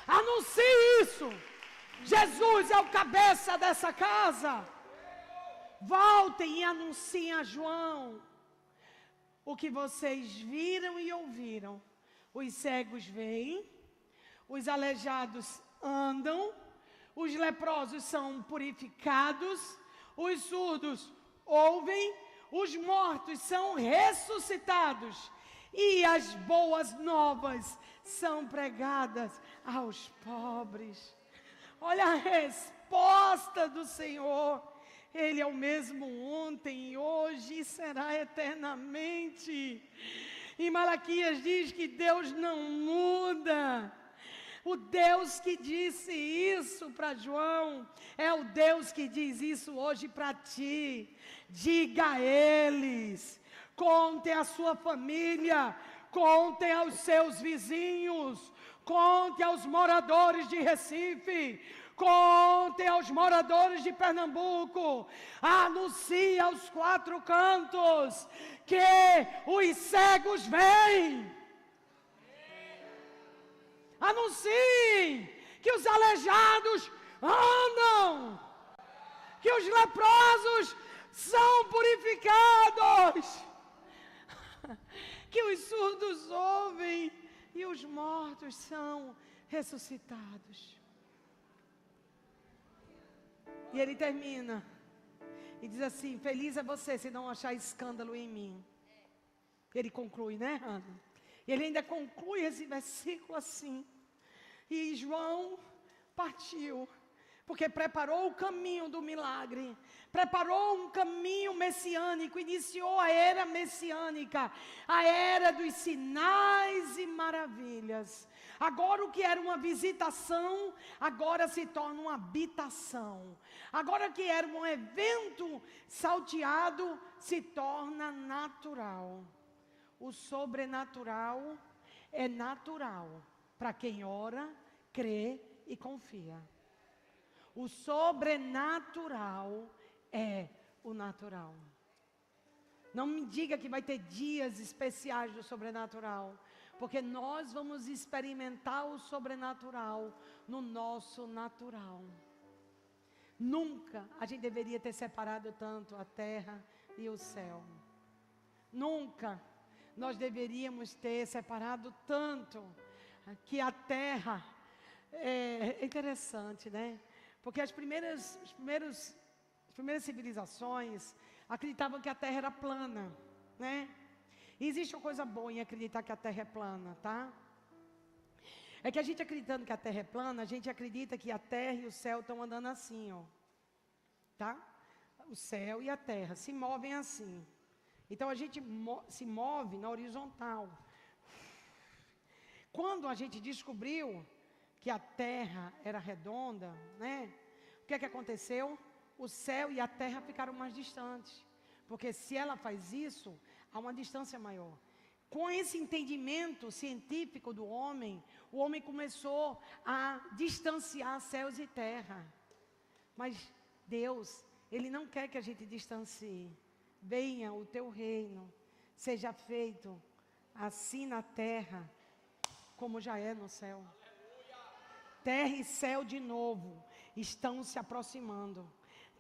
Anuncie isso. Jesus é o cabeça dessa casa. Voltem e anunciem a João o que vocês viram e ouviram. Os cegos veem, os aleijados andam, os leprosos são purificados, os surdos ouvem, os mortos são ressuscitados. E as boas novas são pregadas aos pobres. Olha a resposta do Senhor. Ele é o mesmo ontem e hoje e será eternamente. Em Malaquias diz que Deus não muda. O Deus que disse isso para João é o Deus que diz isso hoje para ti. Diga a eles, contem a sua família, contem aos seus vizinhos, conte aos moradores de Recife, contem aos moradores de Pernambuco, anuncie aos 4 cantos que os cegos vêm. Anunciem que os aleijados andam, que os leprosos são purificados, que os surdos ouvem e os mortos são ressuscitados. E ele termina e diz assim: feliz é você se não achar escândalo em mim. Ele conclui, né, Ana? E ele ainda conclui esse versículo assim: e João partiu, porque preparou o caminho do milagre, preparou um caminho messiânico, iniciou a era messiânica, a era dos sinais e maravilhas. Agora o que era uma visitação, agora se torna uma habitação. Agora o que era um evento salteado, se torna natural. O sobrenatural é natural para quem ora, crê e confia. O sobrenatural é o natural. Não me diga que vai ter dias especiais do sobrenatural, porque nós vamos experimentar o sobrenatural no nosso natural. Nunca a gente deveria ter separado tanto a terra e o céu. Nunca nós deveríamos ter separado tanto que a terra... É interessante, né? Porque as primeiras civilizações acreditavam que a terra era plana, né? E existe uma coisa boa em acreditar que a terra é plana, tá? É que a gente acreditando que a terra é plana, a gente acredita que a terra e o céu estão andando assim, ó. Tá? O céu e a terra se movem assim. Então a gente se move na horizontal. Quando a gente descobriu que a terra era redonda, né? O que é que aconteceu? O céu e a terra ficaram mais distantes. Porque se ela faz isso, há uma distância maior. Com esse entendimento científico do homem, o homem começou a distanciar céus e terra. Mas Deus, Ele não quer que a gente distancie. Venha o teu reino, seja feito assim na terra, como já é no céu. Terra e céu de novo estão se aproximando.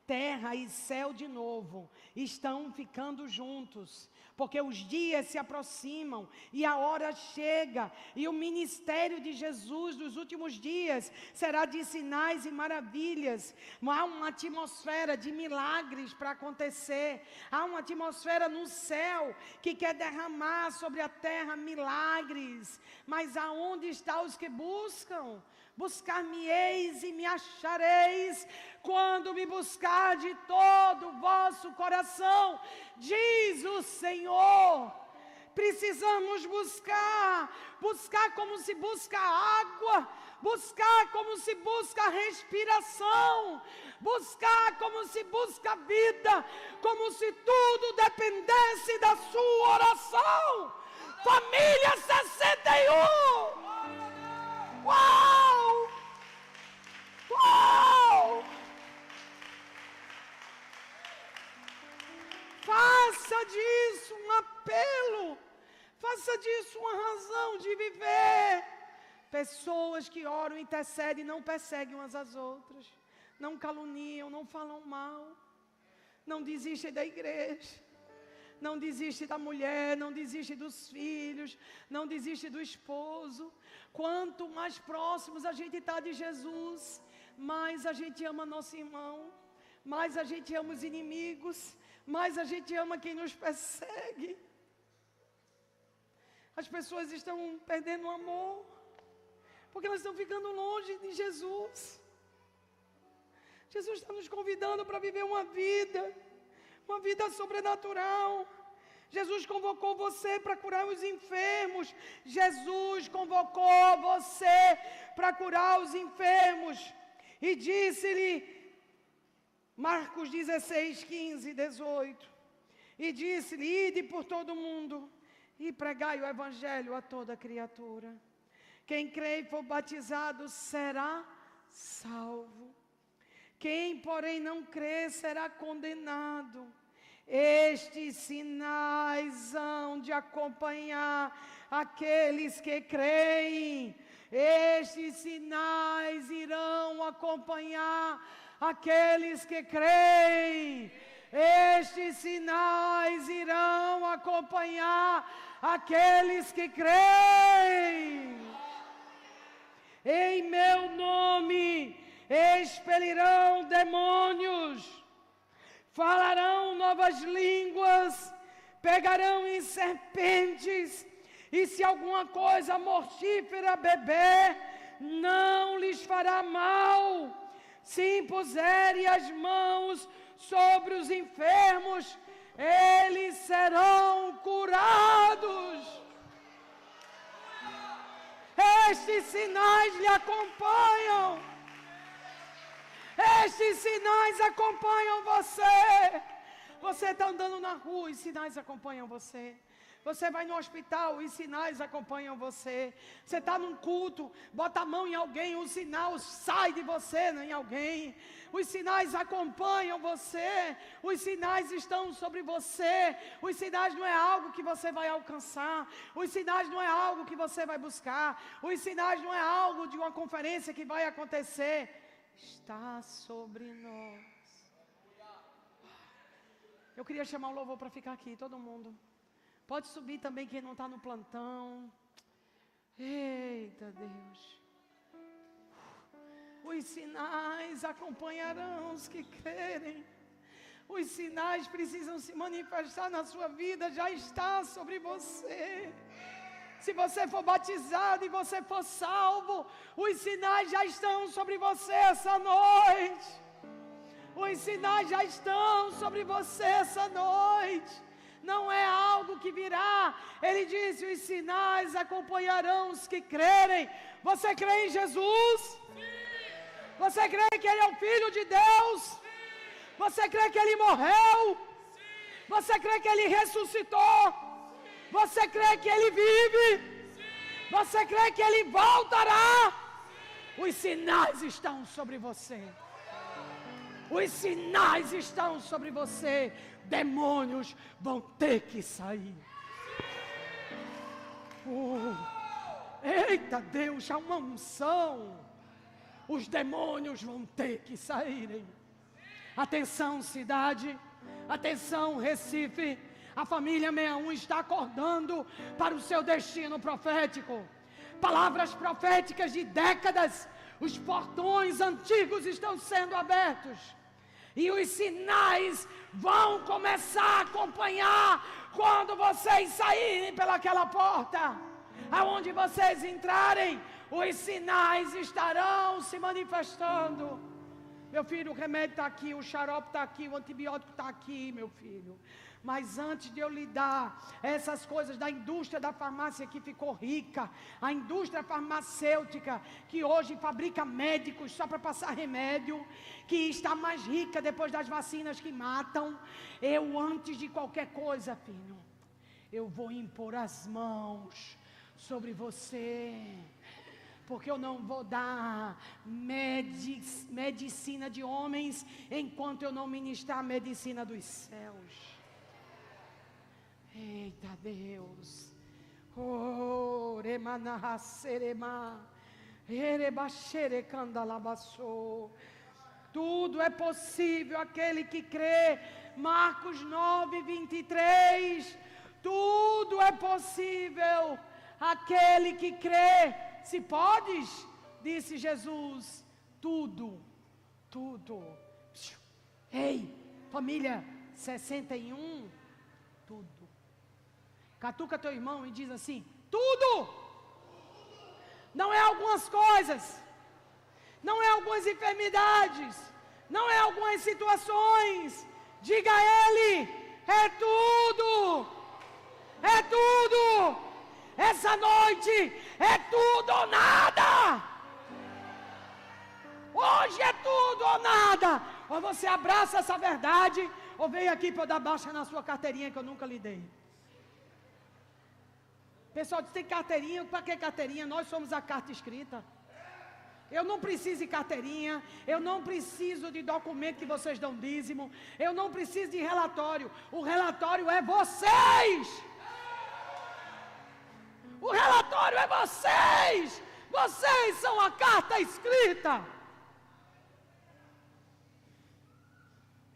Terra e céu de novo estão ficando juntos, porque os dias se aproximam e a hora chega, e o ministério de Jesus dos últimos dias será de sinais e maravilhas. Há uma atmosfera de milagres para acontecer, há uma atmosfera no céu que quer derramar sobre a terra milagres. Mas aonde estão os que buscam? Buscar-me-eis e me achareis, quando me buscar de todo o vosso coração, diz o Senhor. Precisamos buscar como se busca água, buscar como se busca respiração, buscar como se busca vida, como se tudo dependesse da sua oração. Família 61! Uau! Uau! Faça disso um apelo, faça disso uma razão de viver. Pessoas que oram e intercedem não perseguem umas às outras, não caluniam, não falam mal, não desistem da igreja, não desiste da mulher, não desiste dos filhos, não desiste do esposo. Quanto mais próximos a gente está de Jesus, mais a gente ama nosso irmão, mais a gente ama os inimigos, mais a gente ama quem nos persegue. As pessoas estão perdendo o amor, porque elas estão ficando longe de Jesus. Jesus está nos convidando para viver uma vida sobrenatural, Jesus convocou você para curar os enfermos. Jesus convocou você para curar os enfermos. E disse-lhe, Marcos 16, 15, 18. E disse-lhe, ide por todo o mundo e pregai o evangelho a toda criatura. Quem crê e for batizado será salvo. Quem, porém, não crê será condenado. Estes sinais hão de acompanhar aqueles que creem. Estes sinais irão acompanhar aqueles que creem. Estes sinais irão acompanhar aqueles que creem. Em meu nome expelirão demônios, falarão novas línguas, pegarão em serpentes, e se alguma coisa mortífera beber, não lhes fará mal. Se impuserem as mãos sobre os enfermos, eles serão curados. Estes sinais lhe acompanham. Estes sinais acompanham você. Você está andando na rua e sinais acompanham você. Você vai no hospital e sinais acompanham você. Você está num culto, bota a mão em alguém, o sinal sai de você, não em alguém. Os sinais acompanham você. Os sinais estão sobre você. Os sinais não é algo que você vai alcançar. Os sinais não é algo que você vai buscar. Os sinais não é algo de uma conferência que vai acontecer. Está sobre nós. Eu queria chamar o louvor para ficar aqui, todo mundo. Pode subir também quem não está no plantão. Eita Deus. Os sinais acompanharão os que crerem. Os sinais precisam se manifestar na sua vida, já está sobre você. Se você for batizado e você for salvo, os sinais já estão sobre você essa noite. Os sinais já estão sobre você essa noite. Não é algo que virá. Ele disse, os sinais acompanharão os que crerem. Você crê em Jesus? Sim. Você crê que Ele é o Filho de Deus? Sim. Você crê que Ele morreu? Sim. Você crê que Ele ressuscitou? Sim. Você crê que Ele vive? Sim. Você crê que Ele voltará? Sim. Os sinais estão sobre você. Os sinais estão sobre você. Demônios vão ter que sair. Eita Deus, há uma unção. Os demônios vão ter que saírem. Atenção cidade, atenção Recife. A família 61 está acordando para o seu destino profético. Palavras proféticas de décadas. Os portões antigos estão sendo abertos. E os sinais vão começar a acompanhar quando vocês saírem pelaquela porta. Aonde vocês entrarem, os sinais estarão se manifestando. Meu filho, o remédio está aqui, o xarope está aqui, o antibiótico está aqui, meu filho. Mas antes de eu lhe dar essas coisas da indústria da farmácia que ficou rica, a indústria farmacêutica que hoje fabrica médicos só para passar remédio, que está mais rica depois das vacinas que matam, eu antes de qualquer coisa, filho, eu vou impor as mãos sobre você. Porque eu não vou dar medicina de homens enquanto eu não ministrar a medicina dos céus. Eita Deus. Oh, remana serema. Erebachere candalabaçou. Tudo é possível aquele que crê. Marcos 9, 23. Tudo é possível aquele que crê. Se podes, disse Jesus, tudo. Ei, família 61, tudo. Catuca teu irmão e diz assim, tudo. Não é algumas coisas, não é algumas enfermidades, não é algumas situações. Diga a ele, é tudo. É tudo. Essa noite é tudo ou nada. Hoje é tudo ou nada. Ou você abraça essa verdade, ou vem aqui para eu dar baixa na sua carteirinha que eu nunca lhe dei. Pessoal diz, tem carteirinha, para que carteirinha? Nós somos a carta escrita. Eu não preciso de carteirinha, eu não preciso de documento que vocês dão dízimo, eu não preciso de relatório, o relatório é vocês! O relatório é vocês! Vocês são a carta escrita!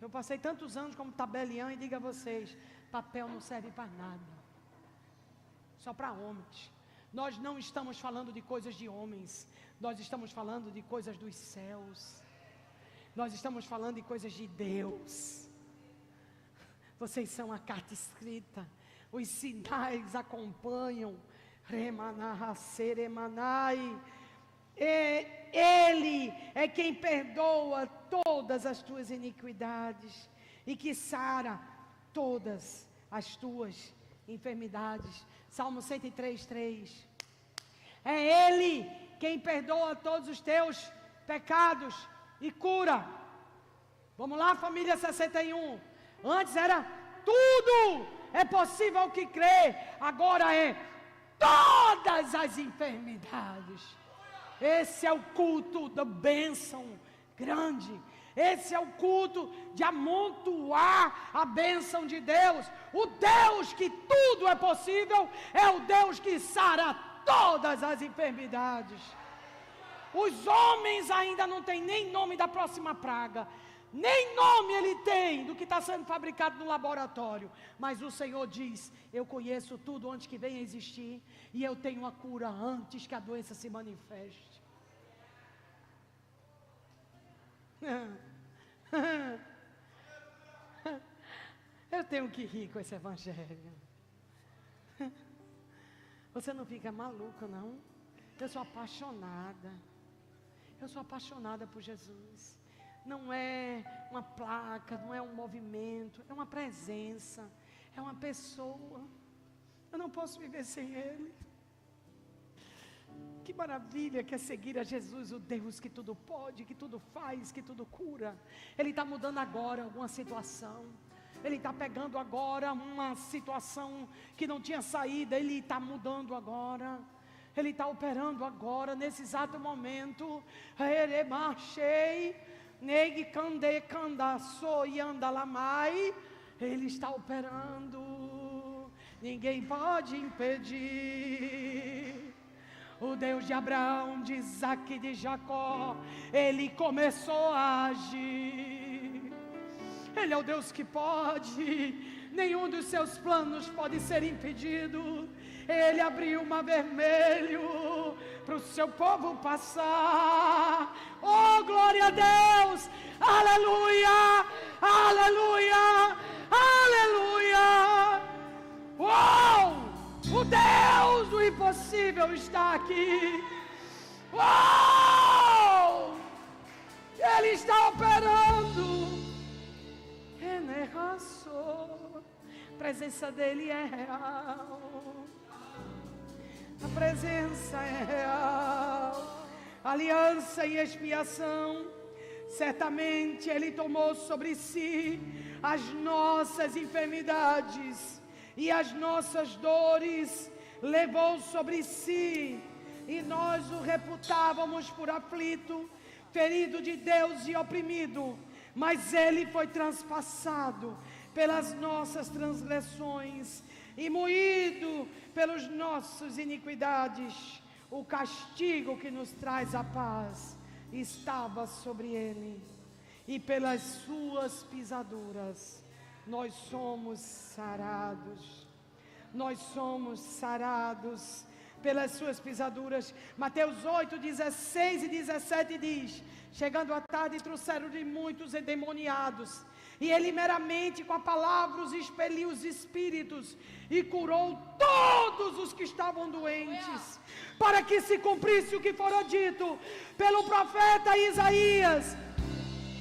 Eu passei tantos anos como tabelião e digo a vocês, papel não serve para nada, só para homens. Nós não estamos falando de coisas de homens, nós estamos falando de coisas dos céus, nós estamos falando de coisas de Deus. Vocês são a carta escrita, os sinais acompanham. Ele é quem perdoa todas as tuas iniquidades e que sara todas as tuas enfermidades. Salmo 103:3. É Ele quem perdoa todos os teus pecados e cura. Vamos lá, família 61. Antes era tudo é possível que crê, agora é todas as enfermidades. Esse é o culto da bênção grande. Esse é o culto de amontoar a bênção de Deus. O Deus que tudo é possível é o Deus que sara todas as enfermidades. Os homens ainda não têm nem nome da próxima praga, nem nome ele tem do que está sendo fabricado no laboratório. Mas o Senhor diz, eu conheço tudo antes que venha a existir, e eu tenho a cura antes que a doença se manifeste. Eu tenho que rir com esse evangelho. Você não fica maluco, não? Eu sou apaixonada. Eu sou apaixonada por Jesus. Não é uma placa, não é um movimento, é uma presença, é uma pessoa. Eu não posso viver sem Ele. Que maravilha que é seguir a Jesus, o Deus que tudo pode, que tudo faz, que tudo cura. Ele está mudando agora alguma situação. Ele está pegando agora uma situação que não tinha saída. Ele está mudando agora. Ele está operando agora, nesse exato momento. Ele está operando. Ninguém pode impedir. O Deus de Abraão, de Isaac e de Jacó, Ele começou a agir. Ele é o Deus que pode, nenhum dos seus planos pode ser impedido. Ele abriu o mar vermelho para o seu povo passar. Oh, glória a Deus! Aleluia! Aleluia! Aleluia! Uou! O Deus do impossível está aqui. Uou! Ele está operando. A presença dele é real. A presença é real. Aliança e expiação. Certamente Ele tomou sobre si as nossas enfermidades e as nossas dores levou sobre si, e nós o reputávamos por aflito, ferido de Deus e oprimido, mas Ele foi transpassado pelas nossas transgressões e moído pelas nossas iniquidades. O castigo que nos traz a paz estava sobre Ele, e pelas suas pisaduras nós somos sarados. Nós somos sarados pelas suas pisaduras. Mateus 8, 16 e 17 diz: chegando à tarde, trouxeram de muitos endemoniados, e Ele meramente com a palavra os expeliu os espíritos, e curou todos os que estavam doentes, para que se cumprisse o que fora dito pelo profeta Isaías.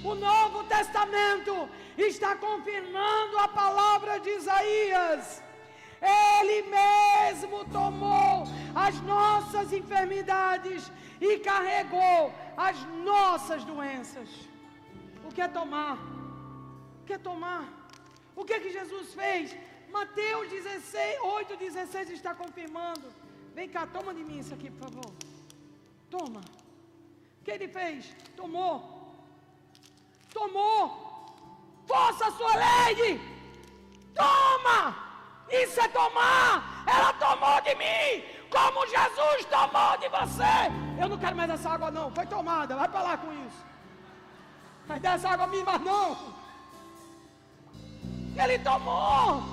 O Novo Testamento está confirmando a palavra de Isaías. Ele mesmo tomou as nossas enfermidades e carregou as nossas doenças. O que é tomar? O que é tomar? O que é que Jesus fez? Mateus 8,16 está confirmando. Vem cá, toma de mim isso aqui, por favor. Toma. O que ele fez? Tomou. Força a sua lei. Toma. Isso é tomar. Ela tomou de mim, como Jesus tomou de você. Eu não quero mais essa água não. Foi tomada. Vai para lá com isso. Vai dar essa água a mim, mas não. Ele tomou.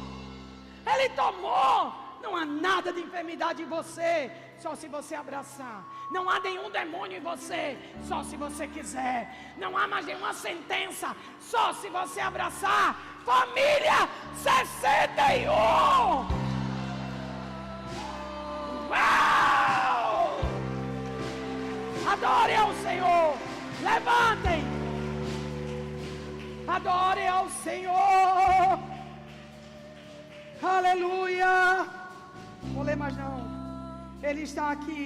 Não há nada de enfermidade em você, só se você abraçar. Não há nenhum demônio em você, só se você quiser. Não há mais nenhuma sentença, só se você abraçar. Família 61. Uau! Adore ao Senhor. Levantem. Adore ao Senhor. Aleluia. Vou ler mais não. Ele está aqui.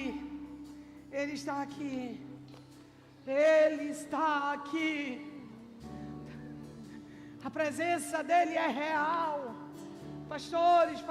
Ele está aqui. Ele está aqui. A presença dele é real. Pastores.